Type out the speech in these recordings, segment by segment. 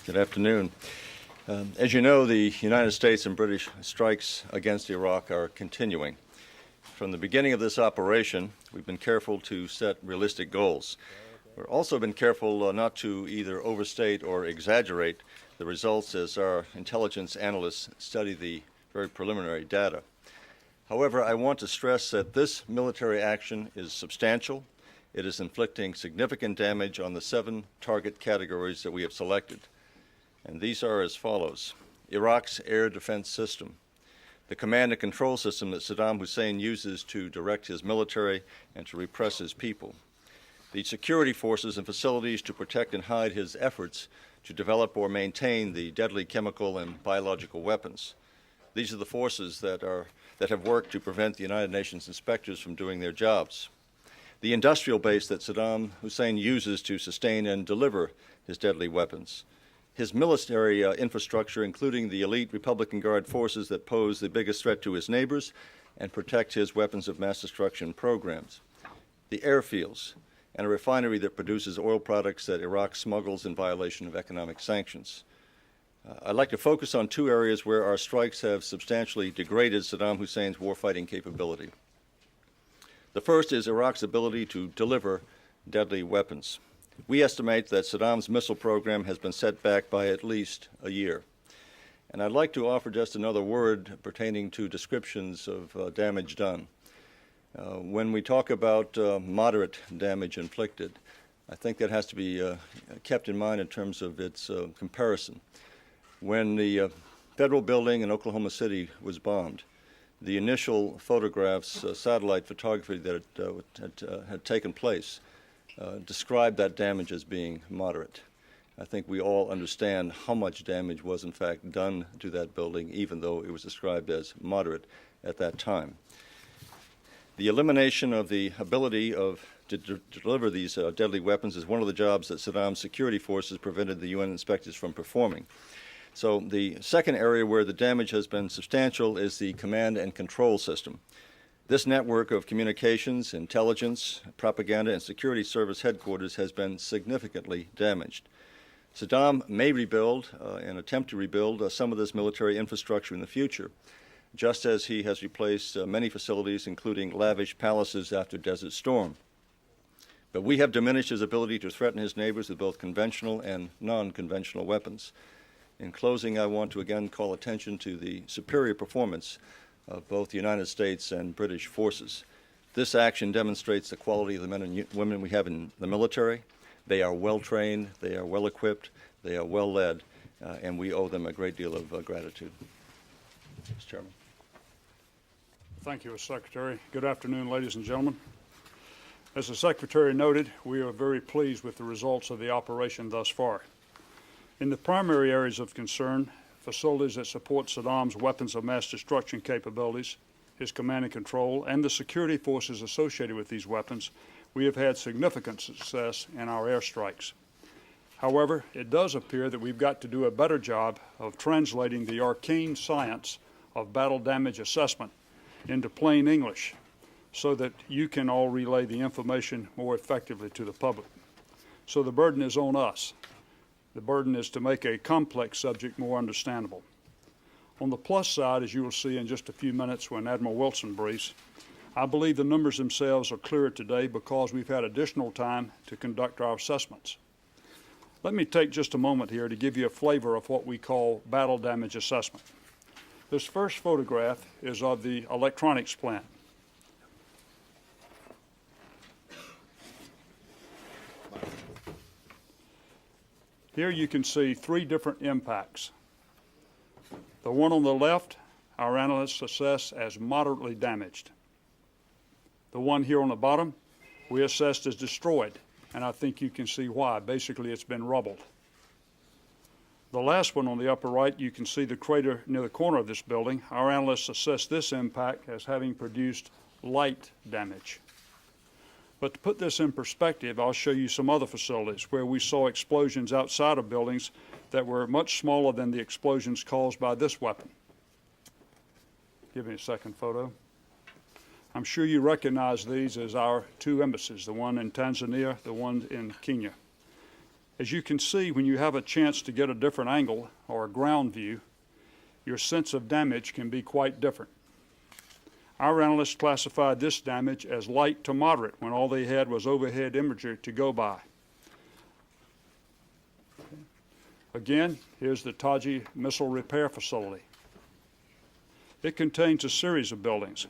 Good afternoon. As you know, the United States and British strikes against Iraq are continuing. From the beginning of this operation, we've been careful to set realistic goals. We've also been careful not to either overstate or exaggerate the results as our intelligence analysts study the very preliminary data. However, I want to stress that this military action is substantial. It is inflicting significant damage on the 7 target categories that we have selected. And these are as follows: Iraq's air defense system, the command and control system that Saddam Hussein uses to direct his military and to repress his people, the security forces and facilities to protect and hide his efforts to develop or maintain the deadly chemical and biological weapons. These are the forces that have worked to prevent the United Nations inspectors from doing their jobs. The industrial base that Saddam Hussein uses to sustain and deliver his deadly weapons. His military infrastructure, including the elite Republican Guard forces that pose the biggest threat to his neighbors and protect his weapons of mass destruction programs. The airfields, and a refinery that produces oil products that Iraq smuggles in violation of economic sanctions. I'd like to focus on 2 areas where our strikes have substantially degraded Saddam Hussein's warfighting capability. The first is Iraq's ability to deliver deadly weapons. We estimate that Saddam's missile program has been set back by at least a year. And I'd like to offer just another word pertaining to descriptions of damage done. When we talk about moderate damage inflicted, I think that has to be kept in mind in terms of its comparison. When the federal building in Oklahoma City was bombed, the initial photographs, satellite photography that had taken place, described that damage as being moderate. I think we all understand how much damage was in fact done to that building, even though it was described as moderate at that time. The elimination of the ability to deliver these deadly weapons is one of the jobs that Saddam's security forces prevented the UN inspectors from performing. So the second area where the damage has been substantial is the command and control system. This network of communications, intelligence, propaganda, and security service headquarters has been significantly damaged. Saddam may rebuild and attempt to rebuild some of this military infrastructure in the future, just as he has replaced many facilities, including lavish palaces after Desert Storm. But we have diminished his ability to threaten his neighbors with both conventional and non-conventional weapons. In closing, I want to again call attention to the superior performance of both the United States and British forces. This action demonstrates the quality of the men and women we have in the military. They are well trained, they are well equipped, they are well led, and we owe them a great deal of gratitude. Mr. Chairman. Thank you, Mr. Secretary. Good afternoon, ladies and gentlemen. As the Secretary noted, we are very pleased with the results of the operation thus far. In the primary areas of concern, facilities that support Saddam's weapons of mass destruction capabilities, his command and control, and the security forces associated with these weapons, we have had significant success in our airstrikes. However, it does appear that we've got to do a better job of translating the arcane science of battle damage assessment into plain English so that you can all relay the information more effectively to the public. So the burden is on us. The burden is to make a complex subject more understandable. On the plus side, as you will see in just a few minutes when Admiral Wilson briefs, I believe the numbers themselves are clearer today because we've had additional time to conduct our assessments. Let me take just a moment here to give you a flavor of what we call battle damage assessment. This first photograph is of the electronics plant. Here you can see 3 different impacts. The one on the left, our analysts assess as moderately damaged. The one here on the bottom, we assessed as destroyed, and I think you can see why. Basically, it's been rubbled. The last one on the upper right, you can see the crater near the corner of this building. Our analysts assessed this impact as having produced light damage. But to put this in perspective, I'll show you some other facilities where we saw explosions outside of buildings that were much smaller than the explosions caused by this weapon. Give me a second photo. I'm sure you recognize these as our 2 embassies, the one in Tanzania, the one in Kenya. As you can see, when you have a chance to get a different angle or a ground view, your sense of damage can be quite different. Our analysts classified this damage as light to moderate when all they had was overhead imagery to go by. Again, here's the Taji Missile Repair Facility. It contains a series of buildings,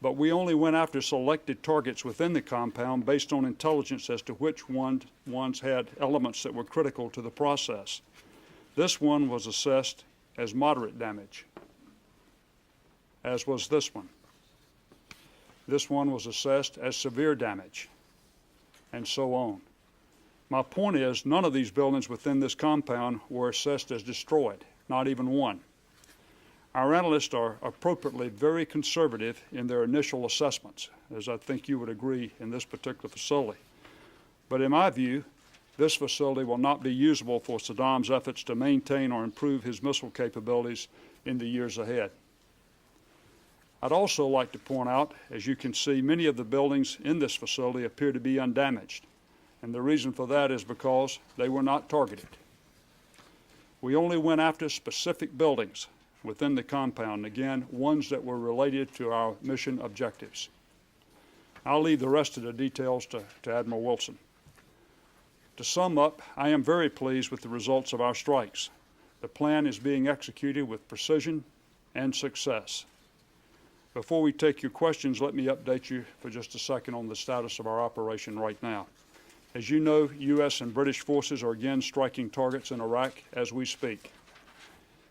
but we only went after selected targets within the compound based on intelligence as to which ones had elements that were critical to the process. This one was assessed as moderate damage, as was this one. This one was assessed as severe damage, and so on. My point is, none of these buildings within this compound were assessed as destroyed, not even one. Our analysts are appropriately very conservative in their initial assessments, as I think you would agree in this particular facility. But in my view, this facility will not be usable for Saddam's efforts to maintain or improve his missile capabilities in the years ahead. I'd also like to point out, as you can see, many of the buildings in this facility appear to be undamaged, and the reason for that is because they were not targeted. We only went after specific buildings within the compound, again, ones that were related to our mission objectives. I'll leave the rest of the details to Admiral Wilson. To sum up, I am very pleased with the results of our strikes. The plan is being executed with precision and success. Before we take your questions, let me update you for just a second on the status of our operation right now. As you know, U.S. and British forces are again striking targets in Iraq as we speak.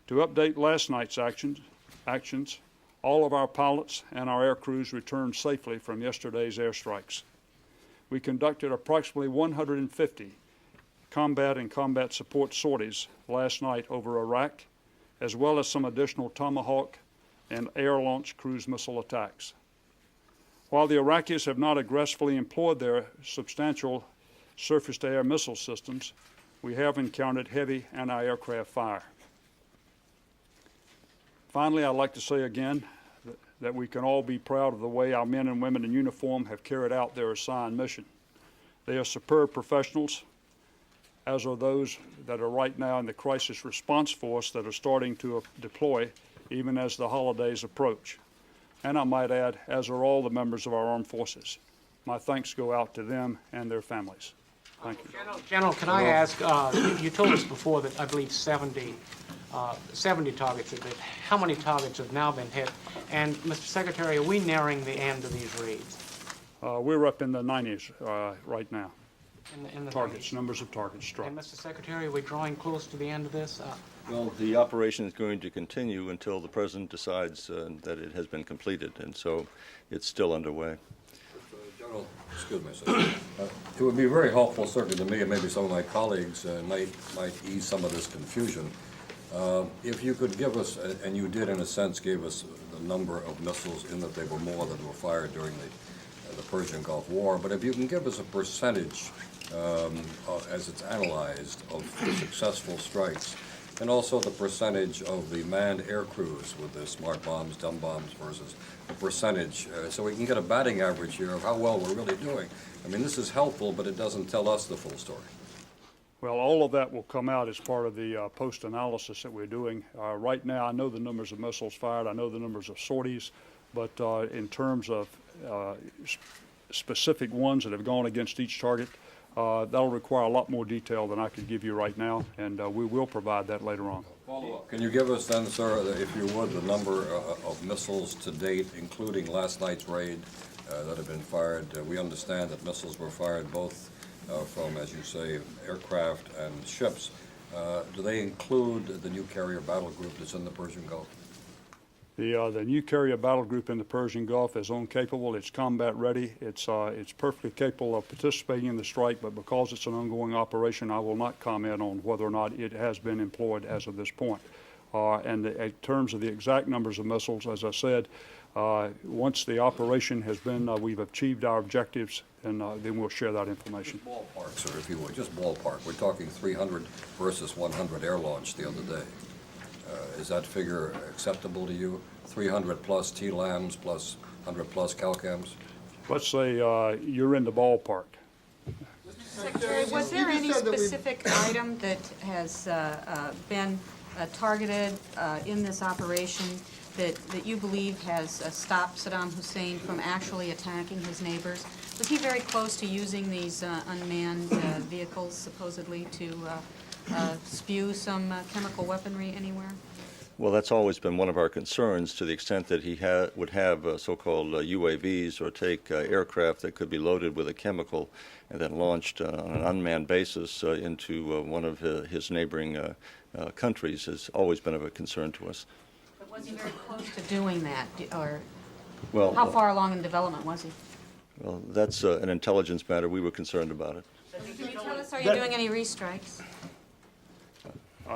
To update last night's actions, all of our pilots and our air crews returned safely from yesterday's airstrikes. We conducted approximately 150 combat and combat support sorties last night over Iraq, as well as some additional Tomahawk and air-launched cruise missile attacks. While the Iraqis have not aggressively employed their substantial surface-to-air missile systems, we have encountered heavy anti-aircraft fire. Finally, I'd like to say again that we can all be proud of the way our men and women in uniform have carried out their assigned mission. They are superb professionals, as are those that are right now in the crisis response force that are starting to deploy even as the holidays approach. And I might add, as are all the members of our armed forces. My thanks go out to them and their families. Thank you. General, can I ask, you told us before that I believe 70 targets have been. How many targets have now been hit? And, Mr. Secretary, are we nearing the end of these raids? We're up in the 90s right now. In the Targets, 90s? numbers of targets struck. And, Mr. Secretary, are we drawing close to the end of this? Well, the operation is going to continue until the President decides that it has been completed, and so it's still underway. General, excuse me, sir. It would be very helpful, certainly to me, and maybe some of my colleagues might ease some of this confusion. If you could give us, and you did in a sense, gave us the number of missiles in that they were more than were fired during the Persian Gulf War, but if you can give us a percentage as it's analyzed of successful strikes, and also the percentage of the manned air crews with the smart bombs, dumb bombs versus the percentage, so we can get a batting average here of how well we're really doing. I mean, this is helpful, but it doesn't tell us the full story. Well, all of that will come out as part of the post-analysis that we're doing. Right now, I know the numbers of missiles fired, I know the numbers of sorties, but in terms of specific ones that have gone against each target, that'll require a lot more detail than I could give you right now, and we will provide that later on. Follow-up. Can you give us then, sir, if you would, the number of missiles to date, including last night's raid that have been fired? We understand that missiles were fired both from, as you say, aircraft and ships. Do they include the new carrier battle group that's in the Persian Gulf? The new carrier battle group in the Persian Gulf is capable. It's combat ready. It's perfectly capable of participating in the strike, but because it's an ongoing operation, I will not comment on whether or not it has been employed as of this point. And in terms of the exact numbers of missiles, as I said, once the operation has been, we've achieved our objectives, and then we'll share that information. Just ballpark, sir, if you would, just ballpark. We're talking 300 versus 100 air launch the other day. Is that figure acceptable to you? 300 plus TLAMs plus 100 plus CALCAMs? Let's say you're in the ballpark. Secretary, was there any specific item that has been targeted in this operation that you believe has stopped Saddam Hussein from actually attacking his neighbors? Was he very close to using these unmanned vehicles supposedly to spew some chemical weaponry anywhere? Well, that's always been one of our concerns, to the extent that he would have so-called UAVs, or take aircraft that could be loaded with a chemical and then launched on an unmanned basis into one of his neighboring countries, has always been of a concern to us. But was he very close to doing that, or Well, how far along in development was he? Well, that's an intelligence matter. We were concerned about it. Can you tell us, are you doing any restrikes?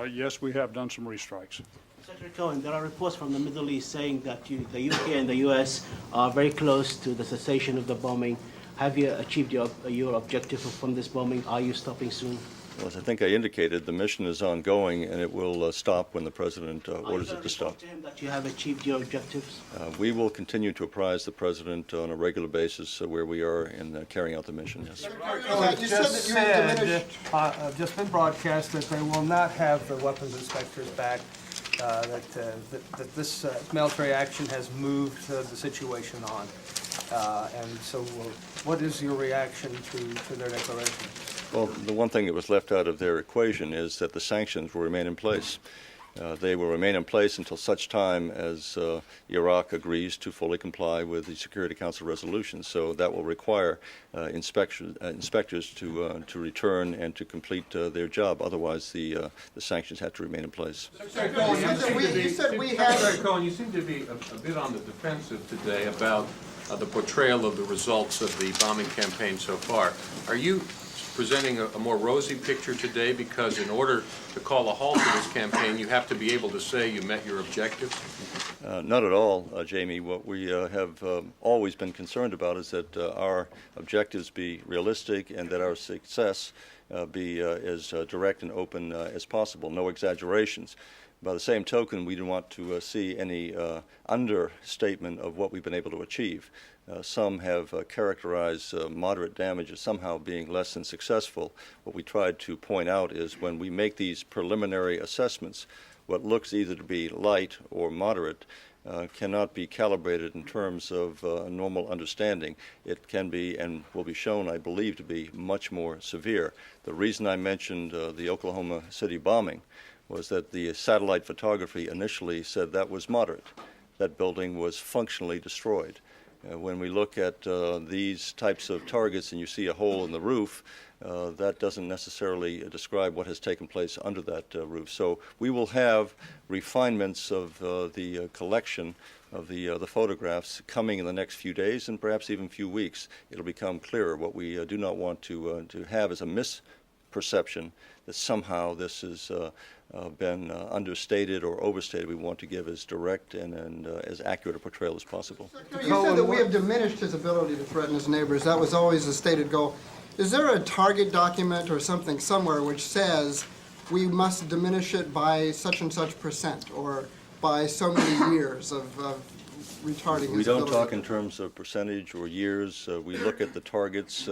Yes, we have done some restrikes. Secretary Cohen, there are reports from the Middle East saying that the UK and the US are very close to the cessation of the bombing. Have you achieved your objective from this bombing? Are you stopping soon? Well, as I think I indicated, the mission is ongoing, and it will stop when the President orders it to stop. Are you going to report to him that you have achieved your objectives? We will continue to apprise the President on a regular basis where we are in carrying out the mission, yes. You just been broadcast that they will not have the weapons inspectors back, that this military action has moved the situation on. And so what is your reaction to their declaration? Well, the one thing that was left out of their equation is that the sanctions will remain in place. They will remain in place until such time as Iraq agrees to fully comply with the Security Council resolutions. So that will require inspectors to return and to complete their job. Otherwise, the sanctions have to remain in place. Secretary Cohen, you seem to be a bit on the defensive today about the portrayal of the results of the bombing campaign so far. Are you presenting a more rosy picture today, because in order to call a halt to this campaign, you have to be able to say you met your objectives? Not at all, Jamie. What we have always been concerned about is that our objectives be realistic and that our success be as direct and open as possible, no exaggerations. By the same token, we don't want to see any understatement of what we've been able to achieve. Some have characterized moderate damage as somehow being less than successful. What we tried to point out is when we make these preliminary assessments, what looks either to be light or moderate cannot be calibrated in terms of normal understanding. It can be and will be shown, I believe, to be much more severe. The reason I mentioned the Oklahoma City bombing was that the satellite photography initially said that was moderate. That building was functionally destroyed. When we look at these types of targets and you see a hole in the roof, that doesn't necessarily describe what has taken place under that roof. So we will have refinements of the collection of the photographs coming in the next few days and perhaps even few weeks. It'll become clearer. What we do not want to have is a misperception that somehow this has been understated or overstated. We want to give as direct and as accurate a portrayal as possible. You said that we have diminished his ability to threaten his neighbors. That was always a stated goal. Is there a target document or something somewhere which says we must diminish it by such and such percent or by so many years of retarding his We don't ability? talk in terms of percentage or years. We look at the targets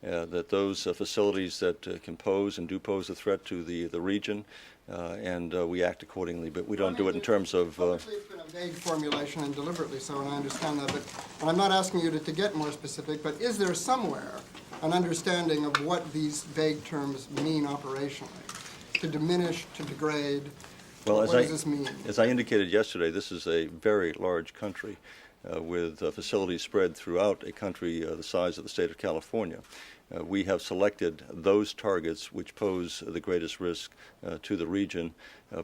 that those facilities that can pose and do pose a threat to the region, and we act accordingly. But we don't do it in terms of... Obviously, it's been a vague formulation, and deliberately so, and I understand that. But I'm not asking you to get more specific, but is there somewhere an understanding of what these vague terms mean operationally? To diminish, to degrade, Well, what does this mean? As I indicated yesterday, this is a very large country with facilities spread throughout a country the size of the state of California. We have selected those targets which pose the greatest risk to the region,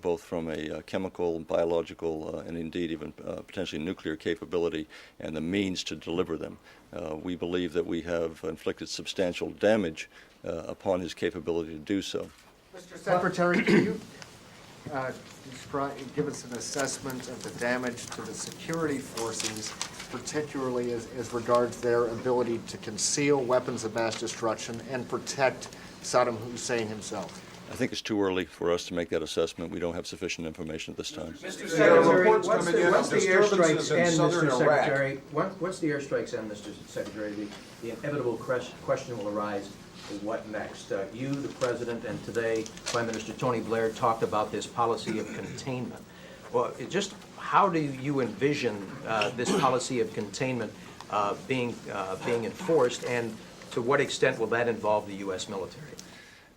both from a chemical, biological, and indeed even potentially nuclear capability and the means to deliver them. We believe that we have inflicted substantial damage upon his capability to do so. Mr. Secretary, can you give us an assessment of the damage to the security forces, particularly as regards their ability to conceal weapons of mass destruction and protect Saddam Hussein himself? I think it's too early for us to make that assessment. We don't have sufficient information at this time. Mr. Secretary, once once the the airstrikes end, southern Mr. Iraq. Secretary, once the airstrikes end, Mr. Secretary, the inevitable question will arise, what next? You, the President, and today Prime Minister Tony Blair talked about this policy of containment. Well, just how do you envision this policy of containment being enforced, and to what extent will that involve the U.S. military?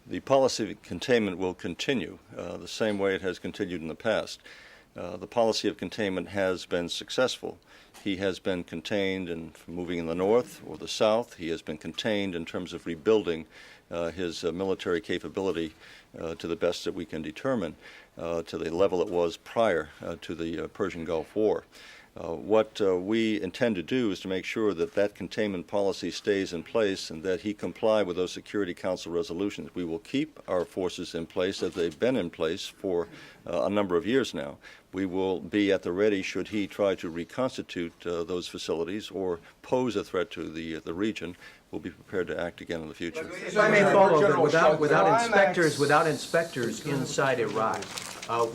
The policy of containment will continue the same way it has continued in the past. The policy of containment has been successful. He has been contained in moving in the north or the south. He has been contained in terms of rebuilding his military capability to the best that we can determine, to the level it was prior to the Persian Gulf War. What we intend to do is to make sure that that containment policy stays in place and that he comply with those Security Council resolutions. We will keep our forces in place as they've been in place for a number of years now. We will be at the ready should he try to reconstitute those facilities or pose a threat to the region. We'll be prepared to act again in the future. If I may follow, but without inspectors inside Iraq,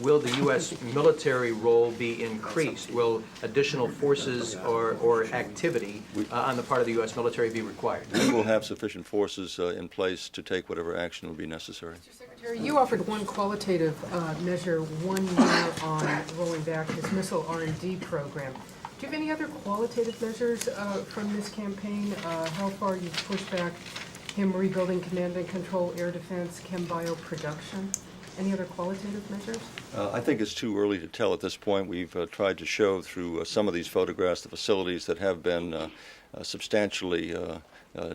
will the U.S. military role be increased? Will additional forces or activity on the part of the U.S. military be required? We will have sufficient forces in place to take whatever action will be necessary. Mr. Secretary, you offered one qualitative measure 1 year on rolling back his missile R&D program. Do you have any other qualitative measures from this campaign? How far you've pushed back him rebuilding command and control, air defense, chem bio production? Any other qualitative measures? I think it's too early to tell at this point. We've tried to show through some of these photographs the facilities that have been substantially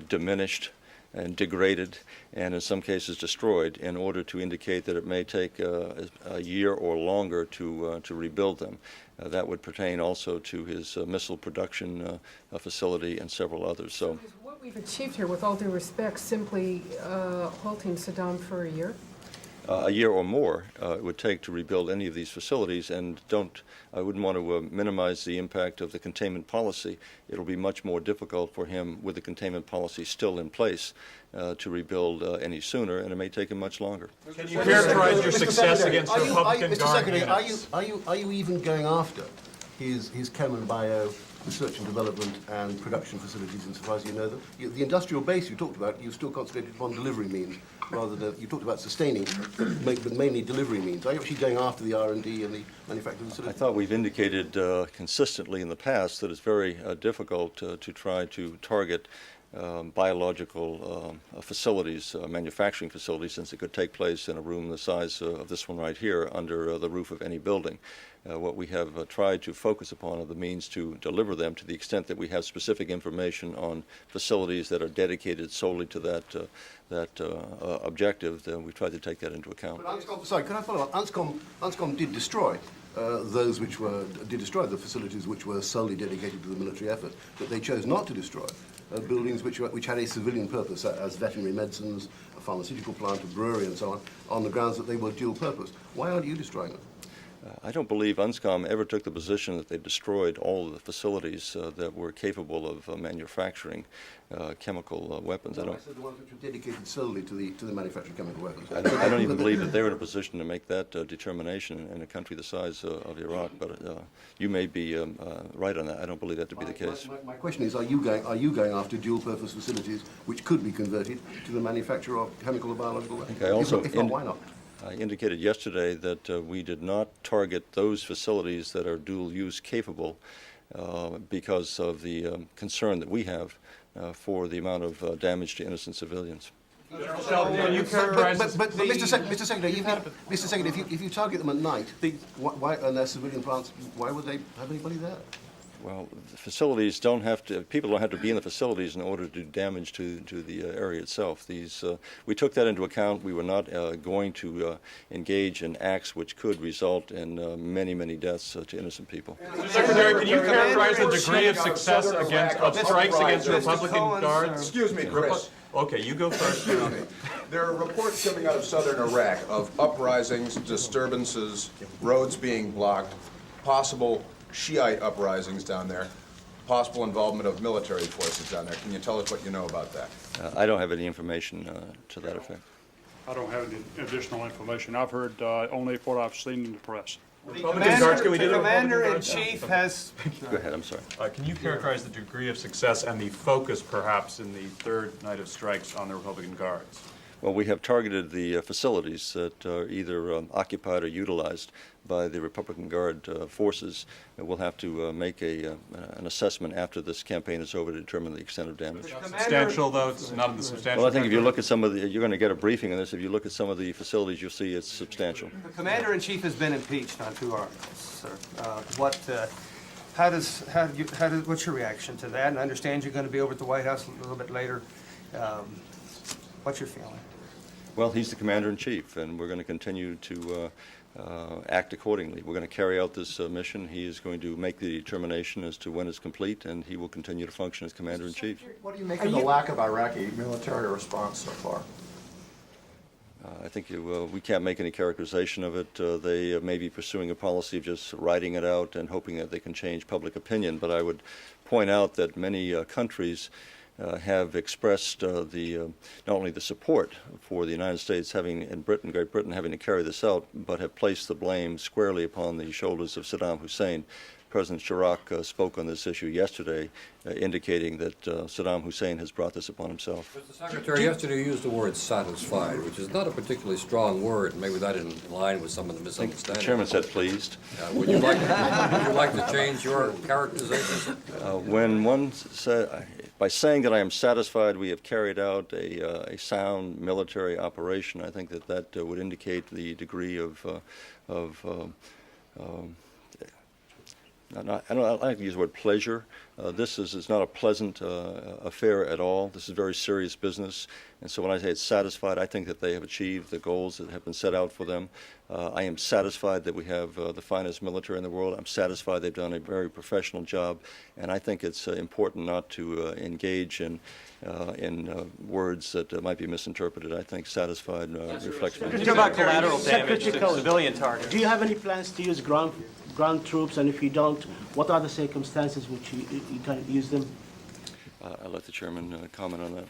diminished and degraded, and in some cases destroyed, in order to indicate that it may take a year or longer to rebuild them. That would pertain also to his missile production facility and several others. So, is what we've achieved here, with all due respect, simply halting Saddam for a year? A year or more it would take to rebuild any of these facilities, and I wouldn't want to minimize the impact of the containment policy. It'll be much more difficult for him with the containment policy still in place to rebuild any sooner, and it may take him much longer. Can you characterize your success against Republican Mr. Guard Secretary, units? are you even going after his chem and bio research and development and production facilities insofar as you know them? The industrial base you talked about, you've still concentrated upon delivery means, rather than, you talked about sustaining, but mainly delivery means. Are you actually going after the R&D and the manufacturing facilities? I thought we've indicated consistently in the past that it's very difficult to try to target biological facilities, manufacturing facilities, since it could take place in a room the size of this one right here under the roof of any building. What we have tried to focus upon are the means to deliver them, to the extent that we have specific information on facilities that are dedicated solely to that objective. Then we tried to take that into account. But Anscom, sorry, can I follow up? Anscom did destroy the facilities which were solely dedicated to the military effort, but they chose not to destroy buildings which had a civilian purpose, as veterinary medicines, a pharmaceutical plant, a brewery, and so on the grounds that they were dual purpose. Why aren't you destroying them? I don't believe UNSCOM ever took the position that they destroyed all of the facilities that were capable of manufacturing chemical weapons. I said the ones which were dedicated solely to the manufacturing of chemical weapons. I don't even believe that they're in a position to make that determination in a country the size of Iraq. But you may be right on that. I don't believe that to be the case. My question is: Are you going after dual-purpose facilities which could be converted to the manufacture of chemical or biological weapons? Okay, also, if not, why not? I indicated yesterday that we did not target those facilities that are dual-use capable because of the concern that we have for the amount of damage to innocent civilians. General Shelton, can you characterize But Mr. Secretary, if you target them at night, why, and they're civilian plants, why would they have anybody there? Well, the facilities don't have to, people don't have to be in the facilities in order to do damage to the area itself. We took that into account. We were not going to engage in acts which could result in many, many deaths to innocent people. Mr. Secretary, can you characterize the degree of success of strikes against Republican Guards? Excuse me, Chris. Okay, you go first. There are reports coming out of southern Iraq of uprisings, disturbances, roads being blocked, possible Shiite uprisings down there, possible involvement of military forces down there. Can you tell us what you know about that? I don't have any information to that effect. I don't have any additional information. I've heard only what I've seen in the press. Commander-in-Chief has... Go ahead, I'm sorry. Can you characterize the degree of success and the focus, perhaps, in the third night of strikes on the Republican Guards? Well, we have targeted the facilities that are either occupied or utilized by the Republican Guard forces. And we'll have to make an assessment after this campaign is over to determine the extent of damage. Substantial, though? It's not in the substantial. Well, I think if you look at some of the, you're going to get a briefing on this. If you look at some of the facilities, you'll see it's substantial. The Commander-in-Chief has been impeached on 2 articles, sir. What's your reaction to that? And I understand you're going to be over at the White House a little bit later. What's your feeling? Well, he's the Commander-in-Chief, and we're going to continue to act accordingly. We're going to carry out this mission. He is going to make the determination as to when it's complete, and he will continue to function as Commander-in-Chief. What do you make of the lack of Iraqi military response so far? I think we can't make any characterization of it. They may be pursuing a policy of just writing it out and hoping that they can change public opinion, but I would point out that many countries have expressed not only the support for the United States Great Britain having to carry this out, but have placed the blame squarely upon the shoulders of Saddam Hussein. President Chirac spoke on this issue yesterday, indicating that Saddam Hussein has brought this upon himself. Mr. Secretary, yesterday you used the word satisfied, which is not a particularly strong word, and maybe that in line with some of the misunderstanding. The chairman said pleased. Would you like to change your characterization? When one said, by saying that I am satisfied we have carried out a sound military operation, I think that would indicate the degree of I don't like to use the word pleasure. This is not a pleasant affair at all. This is very serious business. And so when I say it's satisfied, I think that they have achieved the goals that have been set out for them. I am satisfied that we have the finest military in the world. I'm satisfied they've done a very professional job. And I think it's important not to engage in words that might be misinterpreted. I think satisfied reflects. What about collateral damage to civilian targets? Do you have any plans to use ground troops, and if you don't, what are the circumstances which you can use them? I'll let the chairman comment on that.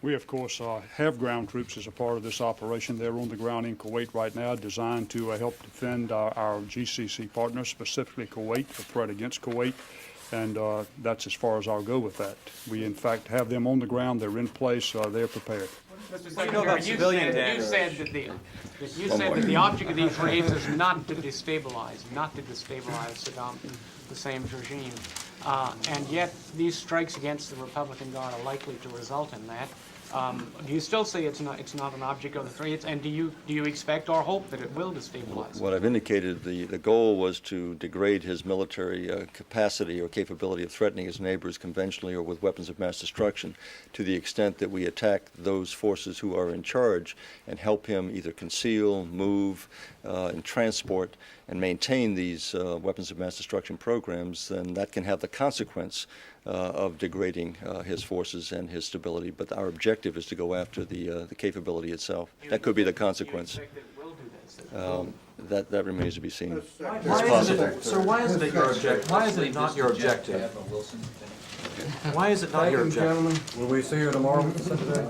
We, of course, have ground troops as a part of this operation. They're on the ground in Kuwait right now, designed to help defend our GCC partners, specifically Kuwait, the threat against Kuwait. And that's as far as I'll go with that. We, in fact, have them on the ground. They're in place. They're prepared. You said that the object of these raids is not to destabilize Saddam Hussein's regime. And yet these strikes against the Republican Guard are likely to result in that. Do you still say it's not an object of the threats, and do you expect or hope that it will destabilize? What I've indicated, the goal was to degrade his military capacity or capability of threatening his neighbors conventionally or with weapons of mass destruction, to the extent that we attack those forces who are in charge and help him either conceal, move, and transport and maintain these weapons of mass destruction programs. Then that can have the consequence of degrading his forces and his stability. But our objective is to go after the capability itself. That could be the consequence. That remains to be seen. Sir, why is it your objective? Why is it not your objective? Why is it not your objective? Will we see you tomorrow, Mr. Secretary?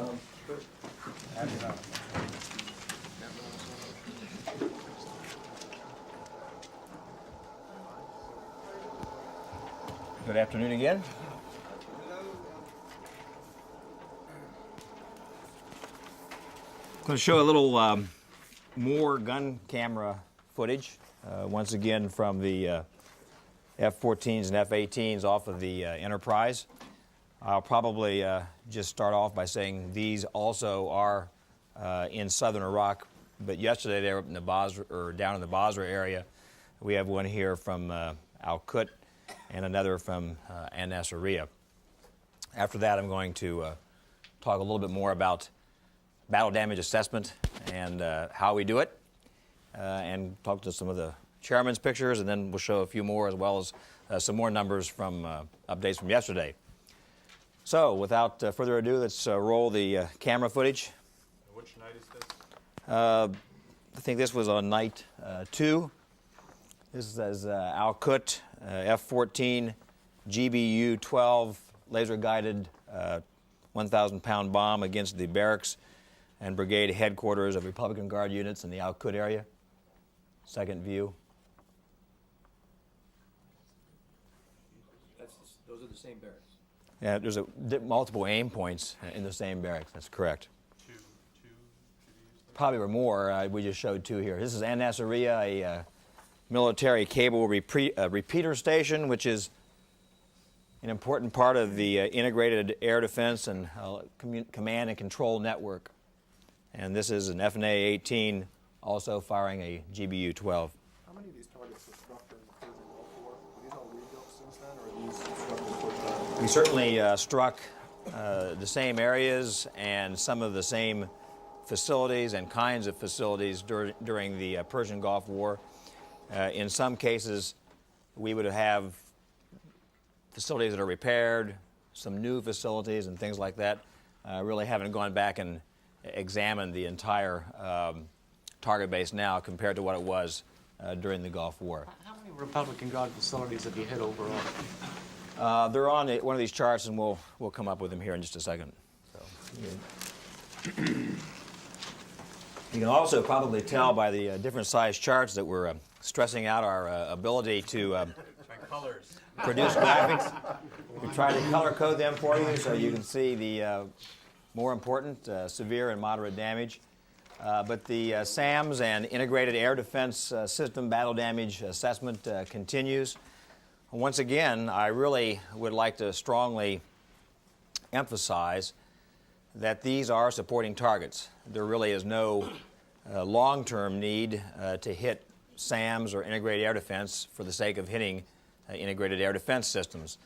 Good afternoon again. I'm going to show a little more gun camera footage, once again from the F-14s and F-18s off of the Enterprise. I'll probably just start off by saying these also are in southern Iraq, but yesterday they were up in the Basra, or down in the Basra area. We have one here from Al-Qut and another from An-Nasiriyah. After that, I'm going to talk a little bit more about battle damage assessment and how we do it, and talk to some of the chairman's pictures, and then we'll show a few more, as well as some more numbers from updates from yesterday. So, without further ado, let's roll the camera footage. Which night is this? I think this was on night 2. This is Al-Qut, F-14, GBU-12, laser-guided 1,000-pound bomb against the barracks and brigade headquarters of Republican Guard units in the Al Qud area. Second view. Those are the same barracks. Yeah, there's multiple aim points in the same barracks. That's correct. Probably were more. We just showed two here. This is An-Nasiriyah, a military cable repeater station, which is an important part of the integrated air defense and command and control network. And this is an FNA-18, also firing a GBU-12. How many of these targets were struck during the Persian Gulf War? Were these all rebuilt since then, or are these struck before? We certainly struck the same areas and some of the same facilities and kinds of facilities during the Persian Gulf War. In some cases, we would have facilities that are repaired, some new facilities and things like that. Really haven't gone back and examined the entire target base now compared to what it was during the Gulf War. How many Republican Guard facilities have you hit overall? They're on one of these charts, and we'll come up with them here in just a second. So, you can also probably tell by the different size charts that we're stressing out our ability to produce graphics. We try to color code them for you so you can see the more important severe and moderate damage. But the SAMS and Integrated Air Defense System Battle Damage Assessment continues. Once again, I really would like to strongly emphasize that these are supporting targets. There really is no long-term need to hit SAMs or integrated air defense for the sake of hitting integrated air defense systems.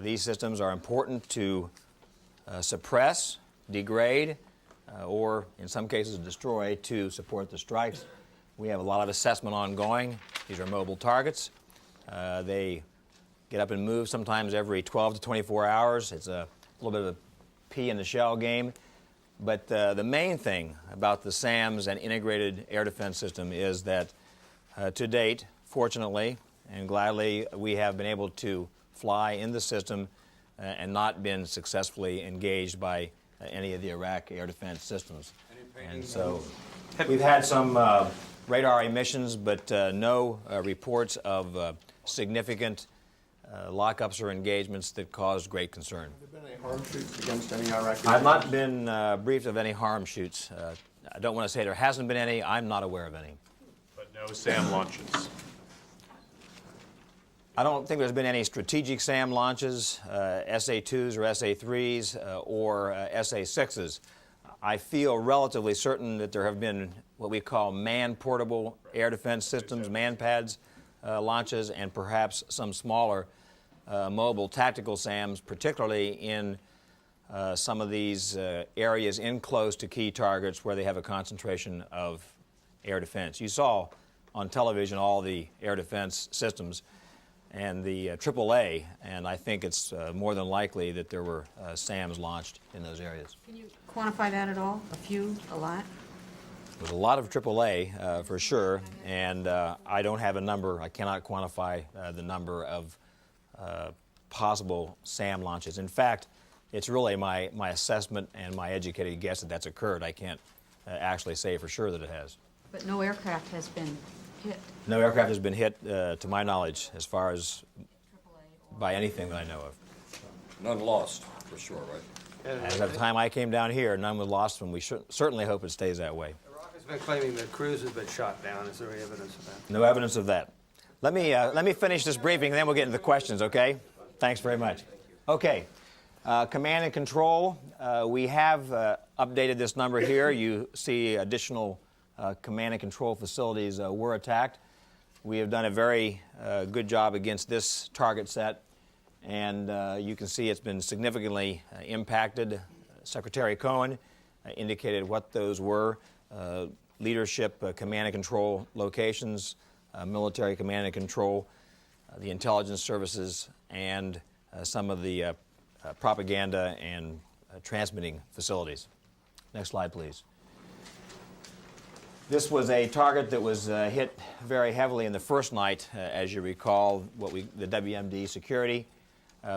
These systems are important to suppress, degrade, or in some cases destroy to support the strikes. We have a lot of assessment ongoing. These are mobile targets. They get up and move sometimes every 12 to 24 hours. It's a little bit of a pea in the shell game. But the main thing about the SAMs and integrated air defense system is that to date, fortunately and gladly, we have been able to fly in the system and not been successfully engaged by any of the Iraq air defense systems. And so we've had some radar emissions, but no reports of significant lockups or engagements that caused great concern. Have there been any harm shoots against any Iraqi? I've not been briefed of any harm shoots. I don't want to say there hasn't been any. I'm not aware of any. But no SAM launches? I don't think there's been any strategic SAM launches, SA-2s or SA-3s or SA-6s. I feel relatively certain that there have been what we call man-portable air defense systems, man-pads launches, and perhaps some smaller mobile tactical SAMs, particularly in some of these areas in close to key targets where they have a concentration of air defense. You saw on television all the air defense systems and the AAA, and I think it's more than likely that there were SAMs launched in those areas. Can you quantify that at all? A few? A lot? There's a lot of AAA for sure, and I don't have a number. I cannot quantify the number of possible SAM launches. In fact, it's really my assessment and my educated guess that that's occurred. I can't actually say for sure that it has. But no aircraft has been hit? No aircraft has been hit, to my knowledge, as far as by anything that I know of. None lost, for sure, right? As of the time I came down here, none was lost, and we certainly hope it stays that way. Iraq has been claiming that crews have been shot down. Is there any evidence of that? No evidence of that. Let me finish this briefing, and then we'll get into the questions, okay? Thanks very much. Okay. Command and control. We have updated this number here. You see additional command and control facilities were attacked. We have done a very good job against this target set, and you can see it's been significantly impacted. Secretary Cohen indicated what those were. Leadership, command and control locations, military command and control, the intelligence services, and some of the propaganda and transmitting facilities. Next slide, please. This was a target that was hit very heavily in the first night, as you recall, the WMD security.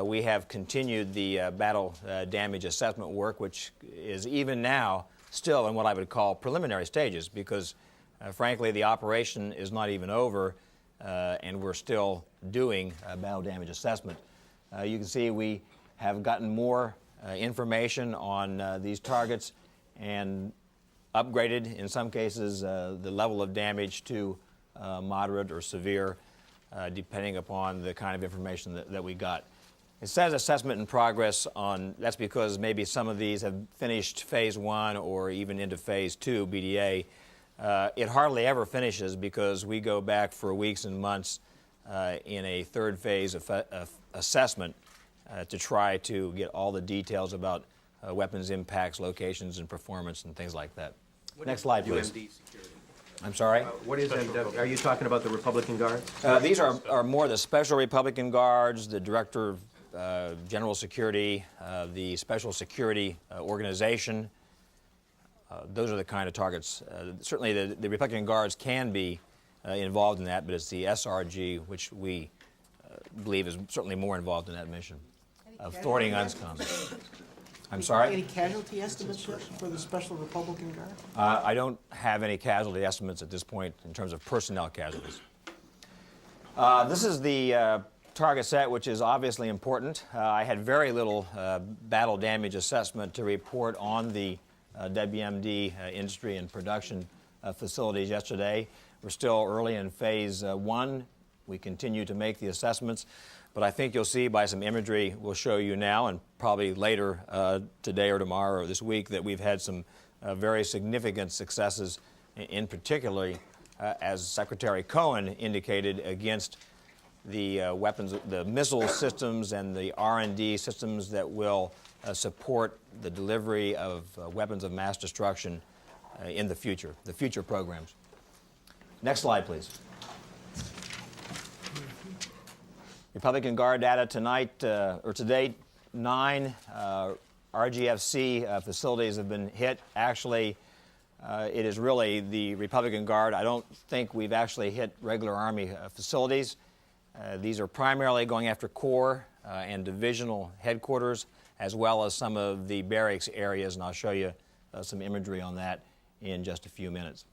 We have continued the battle damage assessment work, which is even now still in what I would call preliminary stages because, frankly, the operation is not even over and we're still doing a battle damage assessment. You can see we have gotten more information on these targets and upgraded, in some cases, the level of damage to moderate or severe, depending upon the kind of information that we got. It says assessment in progress on, that's because maybe some of these have finished phase 1 or even into phase 2, BDA. It hardly ever finishes because we go back for weeks and months in a third phase of assessment to try to get all the details about weapons impacts, locations, and performance and things like that. Next slide, please. UMD security. I'm sorry? What is are you talking about the Republican Guard? These are more the Special Republican Guards, the Director of General Security, the Special Security Organization. Those are the kind of targets. Certainly the Republican Guards can be involved in that, but it's the SRG, which we believe is certainly more involved in that mission of thwarting UNSCOM. I'm sorry? Any casualty estimates for the Special Republican Guard? I don't have any casualty estimates at this point in terms of personnel casualties. This is the target set, which is obviously important. I had very little battle damage assessment to report on the WMD industry and production facilities yesterday. We're still early in phase 1. We continue to make the assessments, but I think you'll see by some imagery we'll show you now and probably later today or tomorrow or this week that we've had some very significant successes, in particular, as Secretary Cohen indicated, against the weapons, the missile systems and the R&D systems that will support the delivery of weapons of mass destruction in the future programs. Next slide, please. Republican Guard data tonight, or to date, 9 RGFC facilities have been hit. Actually, it is really the Republican Guard. I don't think we've actually hit regular Army facilities. These are primarily going after Corps and divisional headquarters, as well as some of the barracks areas, and I'll show you some imagery on that in just a few minutes.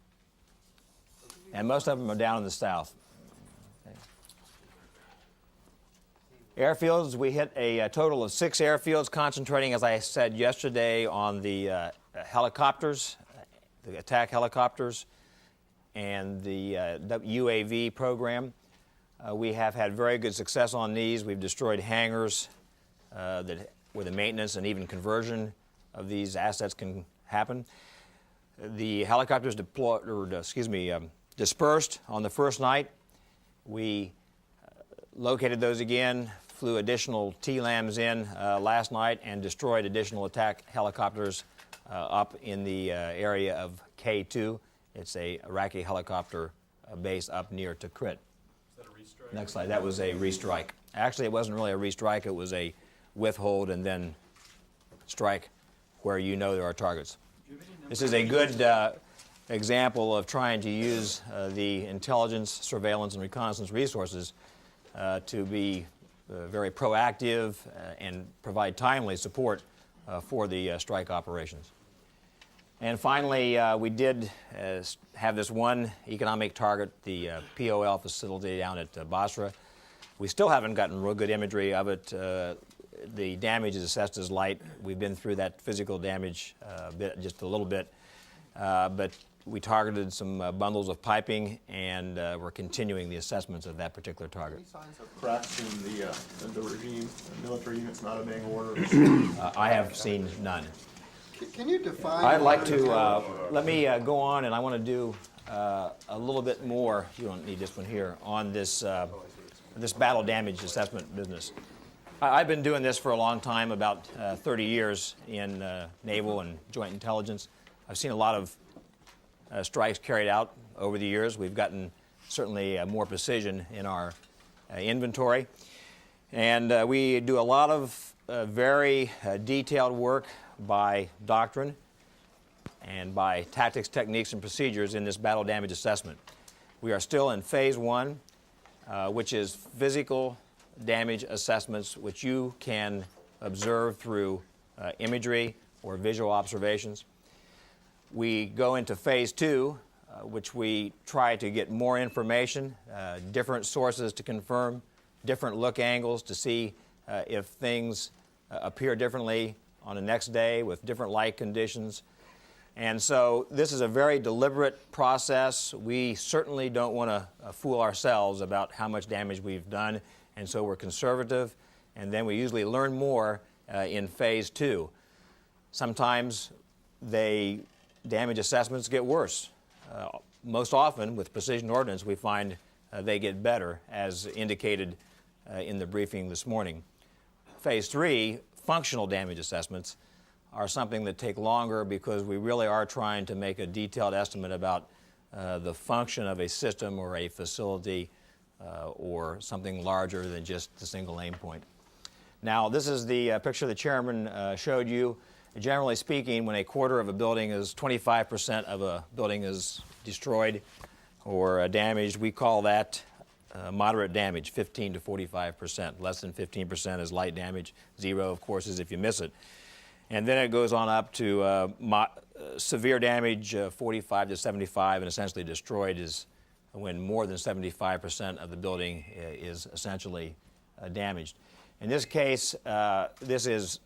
And most of them are down in the south. Airfields, we hit a total of 6 airfields, concentrating, as I said yesterday, on the helicopters, the attack helicopters, and the UAV program. We have had very good success on these. We've destroyed hangars where the maintenance and even conversion of these assets can happen. The helicopters dispersed on the first night. We located those again, flew additional TLAMs in last night, and destroyed additional attack helicopters up in the area of K2. It's a Iraqi helicopter base up near Tikrit. Is that a restrike? Next slide. That was a restrike. Actually, it wasn't really a restrike. It was a withhold and then strike where you know there are targets. This is a good example of trying to use the intelligence, surveillance, and reconnaissance resources to be very proactive and provide timely support for the strike operations. And finally, we did have this one economic target, the POL facility down at Basra. We still haven't gotten real good imagery of it. The damage is assessed as light. We've been through that physical damage just a little bit, but we targeted some bundles of piping, and we're continuing the assessments of that particular target. Any signs of cracks in the regime, military units not obeying orders? I have seen none. Can you define? I'd like to, let me go on, and I want to do a little bit more, you don't need this one here, on this, this battle damage assessment business. I've been doing this for a long time, about 30 years in naval and joint intelligence. I've seen a lot of strikes carried out over the years. We've gotten certainly more precision in our inventory. And we do a lot of very detailed work by doctrine and by tactics, techniques, and procedures in this battle damage assessment. We are still in phase 1, which is physical damage assessments, which you can observe through imagery or visual observations. We go into phase 2, which we try to get more information, different sources to confirm, different look angles to see if things appear differently on the next day with different light conditions. And so this is a very deliberate process. We certainly don't want to fool ourselves about how much damage we've done, and so we're conservative, and then we usually learn more in phase 2. Sometimes damage assessments get worse. Most often, with precision ordnance, we find they get better, as indicated in the briefing this morning. Phase 3, functional damage assessments, are something that take longer because we really are trying to make a detailed estimate about the function of a system or a facility or something larger than just the single aim point. Now, this is the picture the chairman showed you. Generally speaking, when a quarter of a building is 25% of a building is destroyed or damaged, we call that moderate damage, 15 to 45%. Less than 15% is light damage. 0, of course, is if you miss it. And then it goes on up to severe damage, 45 to 75, and essentially destroyed is when more than 75% of the building is essentially damaged. In this case, this is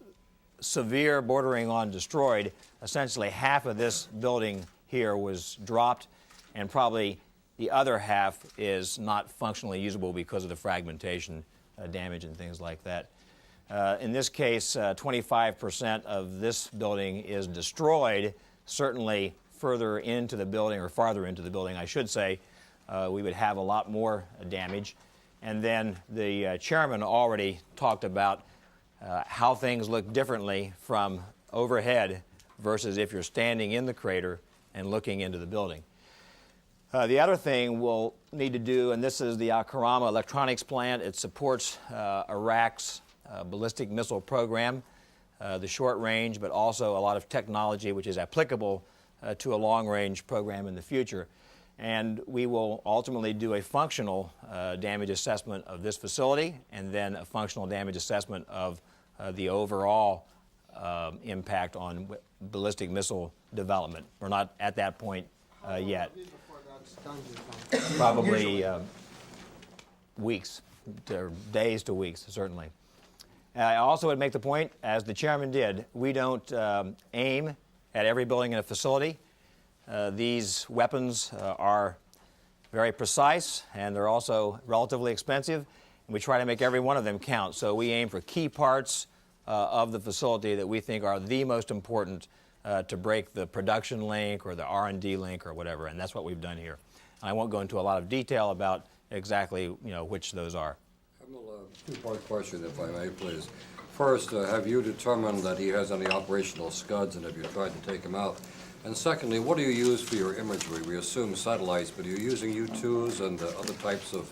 severe, bordering on destroyed. Essentially half of this building here was dropped, and probably the other half is not functionally usable because of the fragmentation damage and things like that. In this case, 25% of this building is destroyed. Certainly further into the building, or farther into the building, I should say, we would have a lot more damage. And then the chairman already talked about how things look differently from overhead versus if you're standing in the crater and looking into the building. The other thing we'll need to do, and this is the Al-Karama electronics plant. It supports Iraq's ballistic missile program, the short range, but also a lot of technology which is applicable to a long-range program in the future. And we will ultimately do a functional damage assessment of this facility, and then a functional damage assessment of the overall impact on ballistic missile development. We're not at that point yet. Probably weeks, days to weeks, certainly. I also would make the point, as the chairman did, we don't aim at every building in a facility. These weapons are very precise, and they're also relatively expensive, and we try to make every one of them count. So we aim for key parts of the facility that we think are the most important to break the production link or the R&D link or whatever, and that's what we've done here. I won't go into a lot of detail about exactly which those are. Admiral, two-part question, if I may, please. First, have you determined that he has any operational scuds, and have you tried to take him out? And secondly, what do you use for your imagery? We assume satellites, but are you using U-2s and other types of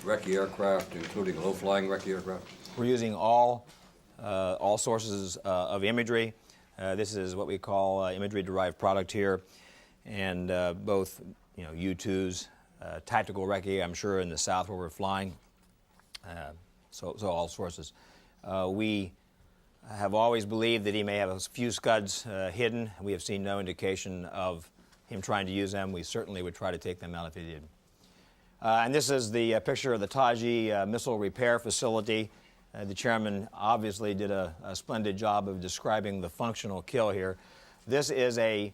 recce aircraft, including low-flying recce aircraft? We're using all sources of imagery. This is what we call imagery-derived product here, and both U-2s, tactical recce, I'm sure in the south where we're flying, so all sources. We have always believed that he may have a few scuds hidden. We have seen no indication of him trying to use them. We certainly would try to take them out if he did. And this is the picture of the Taji missile repair facility. The chairman obviously did a splendid job of describing the functional kill here. This is a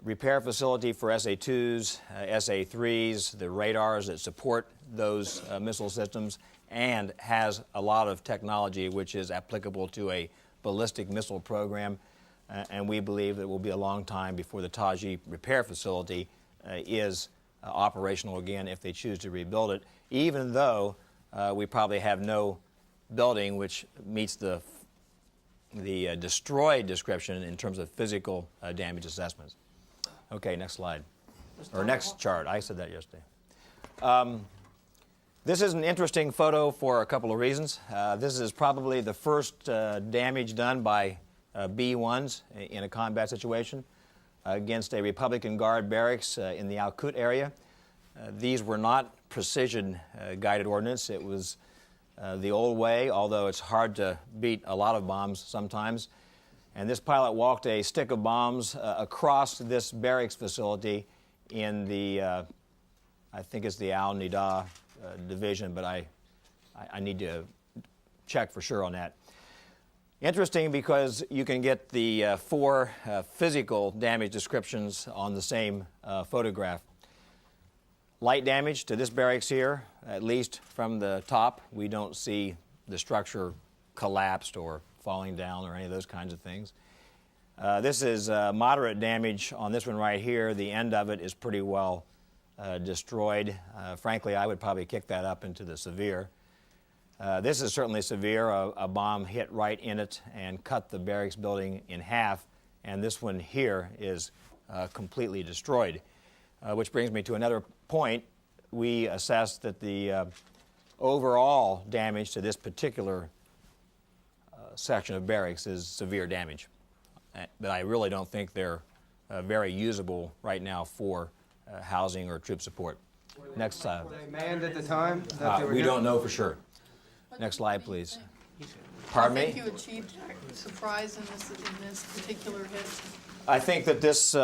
repair facility for SA-2s, SA-3s, the radars that support those missile systems, and has a lot of technology which is applicable to a ballistic missile program. And we believe it will be a long time before the Taji repair facility is operational again if they choose to rebuild it, even though we probably have no building which meets the destroyed description in terms of physical damage assessments. Okay, next slide. Or next chart. I said that yesterday. This is an interesting photo for a couple of reasons. This is probably the first damage done by B-1s in a combat situation against a Republican Guard barracks in the Al-Qut area. These were not precision guided ordnance. It was the old way, although it's hard to beat a lot of bombs sometimes. And this pilot walked a stick of bombs across this barracks facility in the, I think it's the Al-Nida division, but I need to check for sure on that. Interesting because you can get the 4 physical damage descriptions on the same photograph. Light damage to this barracks here, at least from the top. We don't see the structure collapsed or falling down or any of those kinds of things. This is moderate damage on this one right here. The end of it is pretty well destroyed. Frankly, I would probably kick that up into the severe. This is certainly severe. A bomb hit right in it and cut the barracks building in half, and this one here is completely destroyed. Which brings me to another point. We assessed that the overall damage to this particular section of barracks is severe damage. But I really don't think they're very usable right now for housing or troop support. Next. Were they manned at the time? that they were We hit? don't know for sure. Next slide, please. Pardon I me? think you achieved surprise in this particular hit. I think that this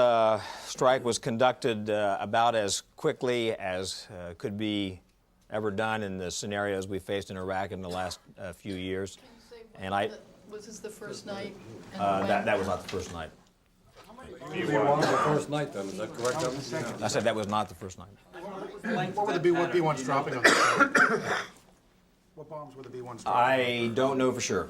strike was conducted about as quickly as could be ever done in the scenarios we faced in Iraq in the last few years. And Was this the first night? that was not the first night. It was the first night then, is that correct, Evan? I said that was not the first night. What were the B-1s dropping on the site? What bombs were the B-1s dropping? I don't know for sure.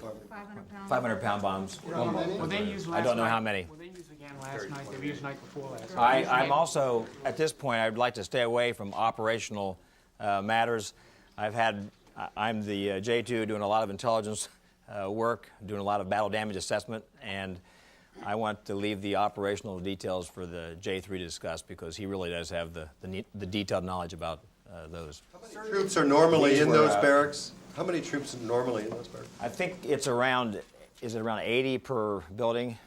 500-pound bombs. Well, they used I don't know how many. Well, they used again last night. They were used the night before last night. I'm also, at this point, I'd like to stay away from operational matters. I'm the J2 doing a lot of intelligence work, doing a lot of battle damage assessment, and I want to leave the operational details for the J3 to discuss because he really does have the detailed knowledge about those. Troops are normally in those barracks? How many troops are normally in those barracks? I think it's around, is it around 80 per building?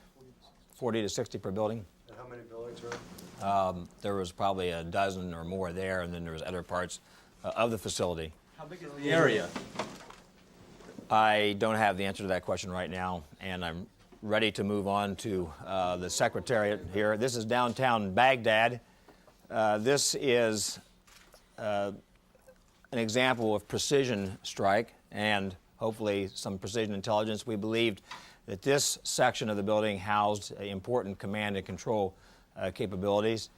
40 to 60 per building? And how many buildings are in? There was probably a dozen or more there, and then there was other parts of the facility. How big is the area? I don't have the answer to that question right now, and I'm ready to move on to the Secretariat here. This is downtown Baghdad. This is an example of precision strike and hopefully some precision intelligence. We believed that this section of the building housed important command and control capabilities.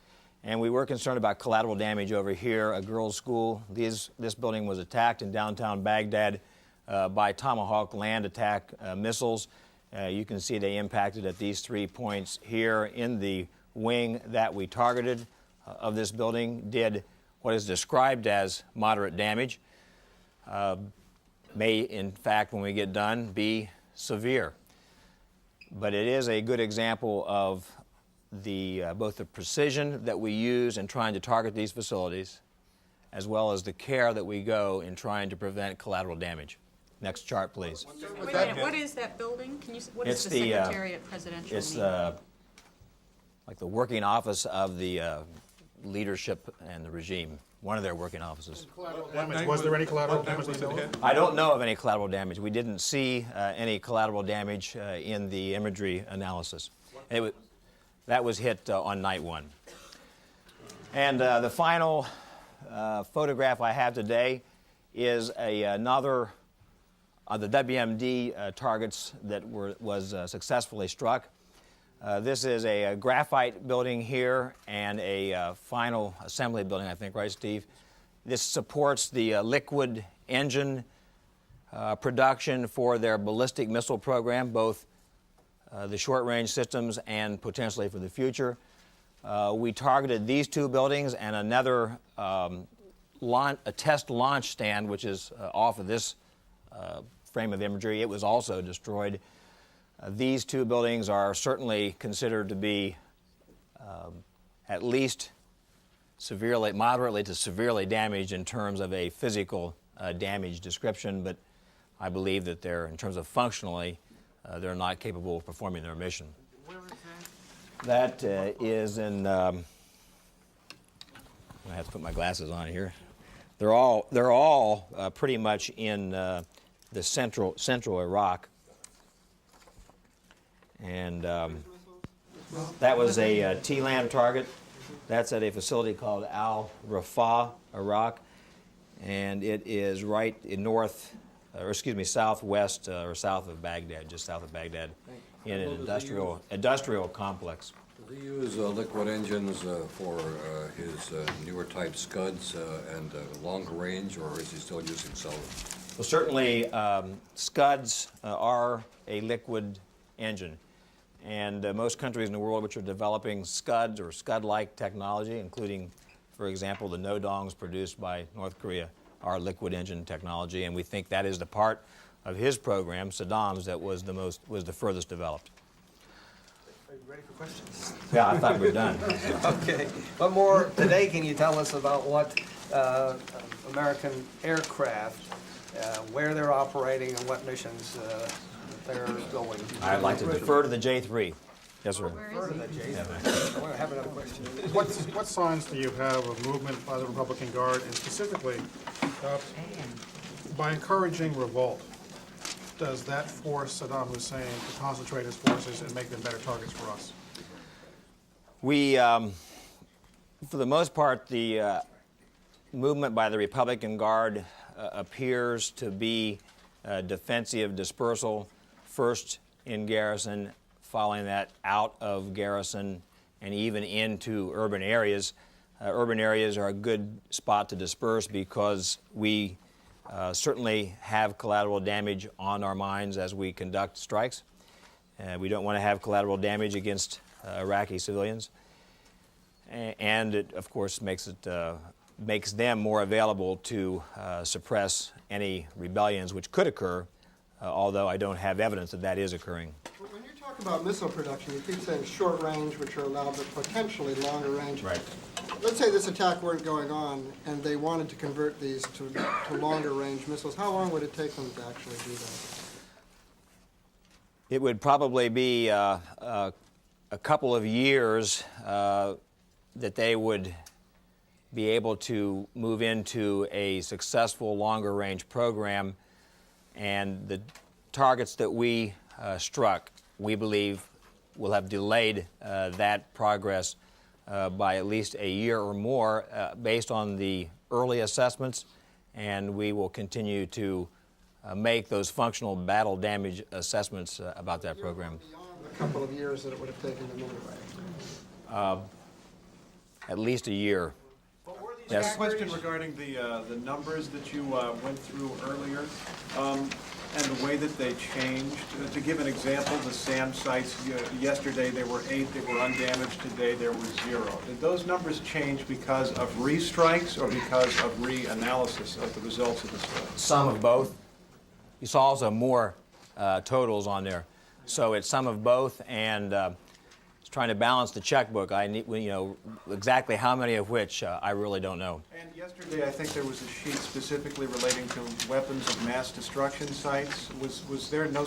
And we were concerned about collateral damage over here, a girls' school. This building was attacked in downtown Baghdad by Tomahawk land attack missiles. You can see they impacted at these 3 points here in the wing that we targeted of this building, did what is described as moderate damage. May, in fact, when we get done, be severe. But it is a good example of both the precision that we use in trying to target these facilities, as well as the care that we go in trying to prevent collateral damage. Next chart, please. Wait a minute, what is that building? What is the Secretariat Presidential It's meeting? like the working office of the leadership and the regime, one of their working offices. Was there any collateral damage they know of? I don't know of any collateral damage. We didn't see any collateral damage in the imagery analysis. That was hit on night 1. And the final photograph I have today is another of the WMD targets that was successfully struck. This is a graphite building here and a final assembly building, I think, right, Steve? This supports the liquid engine production for their ballistic missile program, both the short-range systems and potentially for the future. We targeted these 2 buildings and another a test launch stand, which is off of this frame of imagery. It was also destroyed. These 2 buildings are certainly considered to be at least moderately to severely damaged in terms of a physical damage description, but I believe that in terms of functionally, they're not capable of performing their mission. Where is that? That is in, I have to put my glasses on here. They're all pretty much in the central Iraq. And that was a T-LAM target. That's at a facility called Al-Rafah, Iraq, and it is right in southwest or south of Baghdad, just south of Baghdad, in an industrial complex. Does he use liquid engines for his newer type Scuds and longer range, or is he still using solid? Well, certainly Scuds are a liquid engine, and most countries in the world which are developing Scuds or Scud-like technology, including, for example, the no-dongs produced by North Korea, are liquid engine technology, and we think that is the part of his program, Saddam's, that was the furthest developed. Are you ready for questions? Yeah, I thought we were done. Okay. What more today can you tell us about what American aircraft, where they're operating and what missions they're going? I'd like to defer to the J3. Yes, sir. Defer to the J3. I want to have another question. What signs do you have of movement by the Republican Guard, and specifically, by encouraging revolt, does that force Saddam Hussein to concentrate his forces and make them better targets for us? We, for the most part, the movement by the Republican Guard appears to be defensive dispersal, first in garrison, following that out of garrison, and even into urban areas. Urban areas are a good spot to disperse because we certainly have collateral damage on our minds as we conduct strikes. We don't want to have collateral damage against Iraqi civilians. And it, of course, makes them more available to suppress any rebellions which could occur, although I don't have evidence that that is occurring. When you talk about missile production, you keep saying short range, which are allowed, but potentially longer range. Right. Let's say this attack weren't going on and they wanted to convert these to longer range missiles. How long would it take them to actually do that? It would probably be a couple of years that they would be able to move into a successful longer range program, and the targets that we struck, we believe, will have delayed that progress by at least a year or more based on the early assessments, and we will continue to make those functional battle damage assessments about that program. Beyond a couple of years that it would have taken them anyway. At least a year. Yes. A question regarding the numbers that you went through earlier and the way that they changed. To give an example, the SAM sites, yesterday there were 8 that were undamaged, today there were 0. Did those numbers change because of restrikes or because of reanalysis of the results of the strike? Some of both. You saw also more totals on there. So it's some of both, and trying to balance the checkbook. I need, exactly how many of which I really don't know. And yesterday, I think there was a sheet specifically relating to weapons of mass destruction sites. Was there no,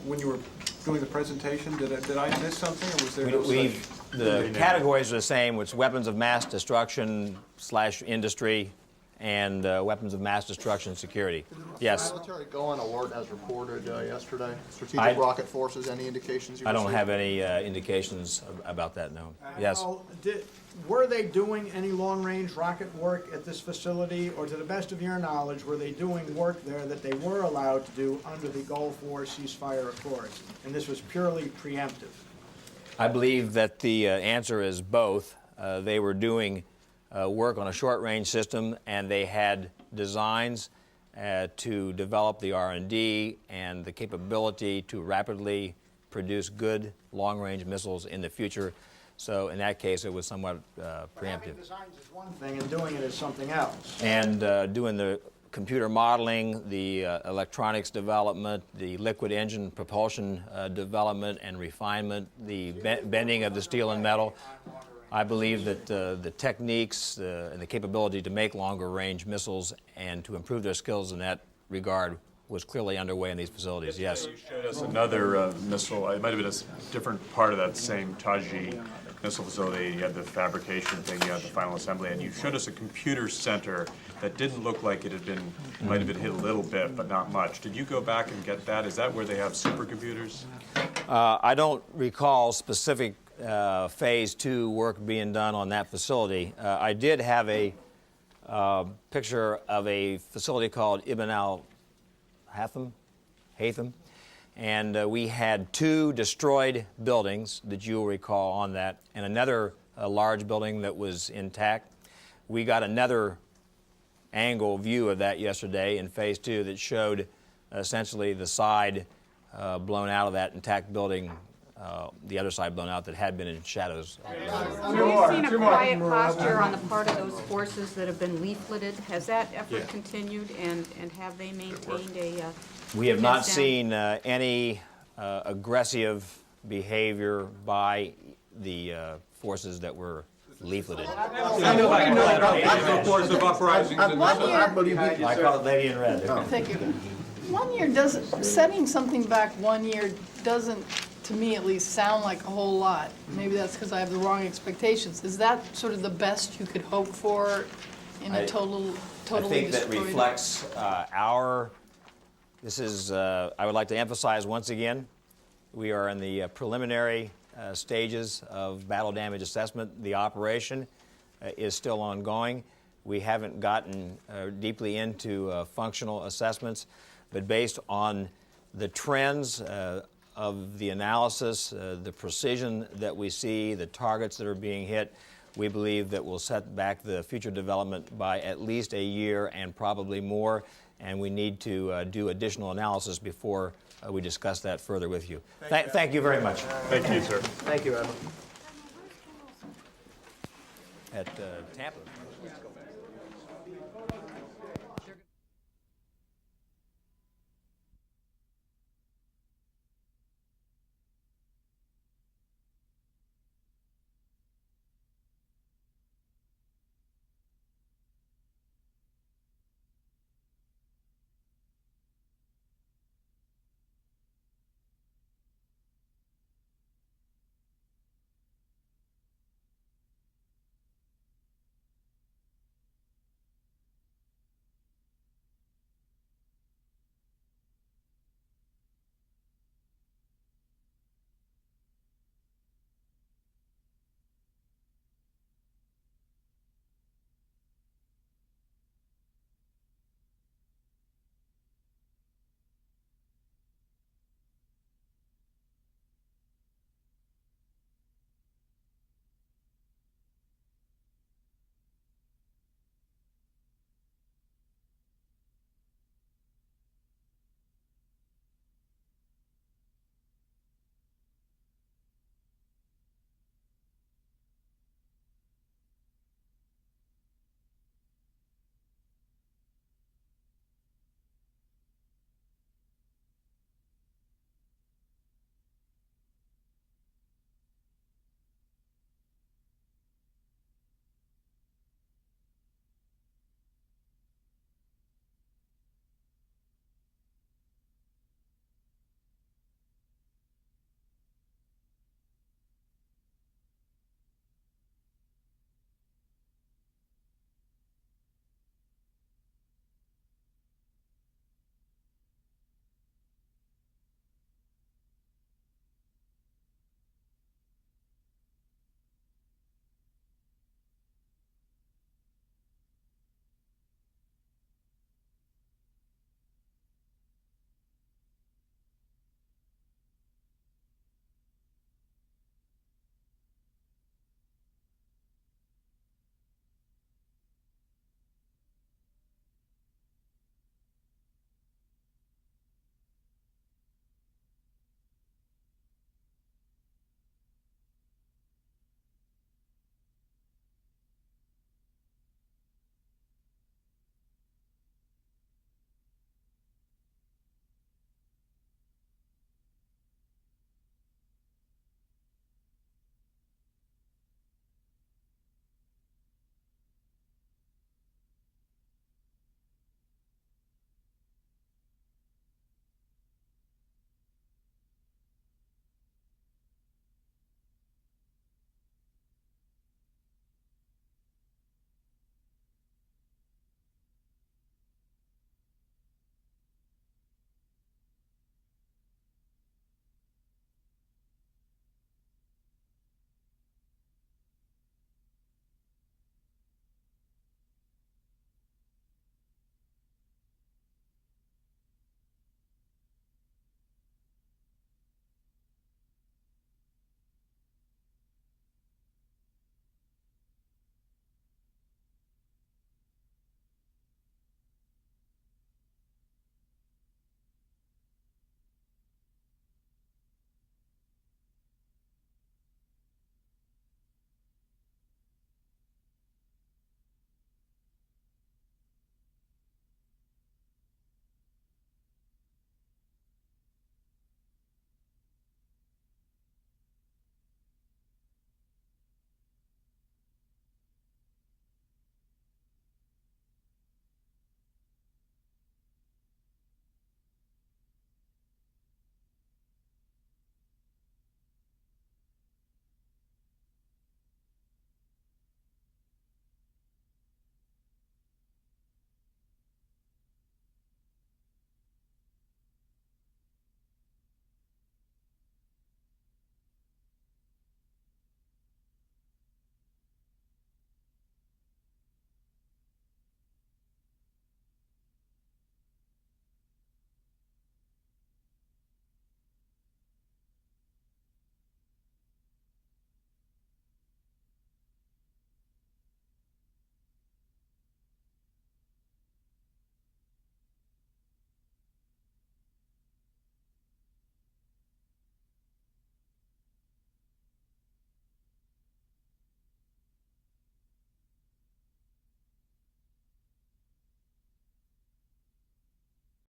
when you were doing the presentation, did I miss something, or was there no such? The categories are the same, which weapons of mass destruction / industry, and weapons of mass destruction security. Yes. Did the military go on alert as reported yesterday? Strategic rocket forces, any indications you I don't received? have any indications about that, no. Yes. Were they doing any long-range rocket work at this facility, or to the best of your knowledge, were they doing work there that they were allowed to do under the Gulf War ceasefire accords, and this was purely preemptive? I believe that the answer is both. They were doing work on a short-range system, and they had designs to develop the R&D and the capability to rapidly produce good long-range missiles in the future. So in that case, it was somewhat preemptive. Having designs is one thing, and doing it is something else. And doing the computer modeling, the electronics development, the liquid engine propulsion development and refinement, the bending of the steel and metal. I believe that the techniques and the capability to make longer range missiles and to improve their skills in that regard was clearly underway in these facilities, yes. You showed us another missile. It might have been a different part of that same Taji missile facility. You had the fabrication thing, you had the final assembly, and you showed us a computer center that didn't look like it had been, might have been hit a little bit, but not much. Did you go back and get that? Is that where they have supercomputers? I don't recall specific Phase 2 work being done on that facility. I did have a picture of a facility called Ibn al-Haytham, and we had 2 destroyed buildings that you'll recall on that, and another large building that was intact. We got another angle view of that yesterday in Phase 2 that showed essentially the side blown out of that intact building, the other side blown out that had been in shadows. Have you seen a quiet posture on the part of those forces that have been leafleted? Has that effort continued, and have they maintained a... We have not seen any aggressive behavior by the forces that were leafleted. The force of uprisings in I call it Lady in Red. Thank you. 1 year doesn't, setting something back 1 year doesn't, to me at least, sound like a whole lot. Maybe that's because I have the wrong expectations. Is that sort of the best you could hope for in a totally I think that destroyed? reflects this is, I would like to emphasize once again, we are in the preliminary stages of battle damage assessment. The operation is still ongoing. We haven't gotten deeply into functional assessments, but based on the trends of the analysis, the precision that we see, the targets that are being hit, we believe that we'll set back the future development by at least a year and probably more, and we need to do additional analysis before we discuss that further with you. Thank you very much. Thank you, sir. Thank you, Admiral. At Tampa.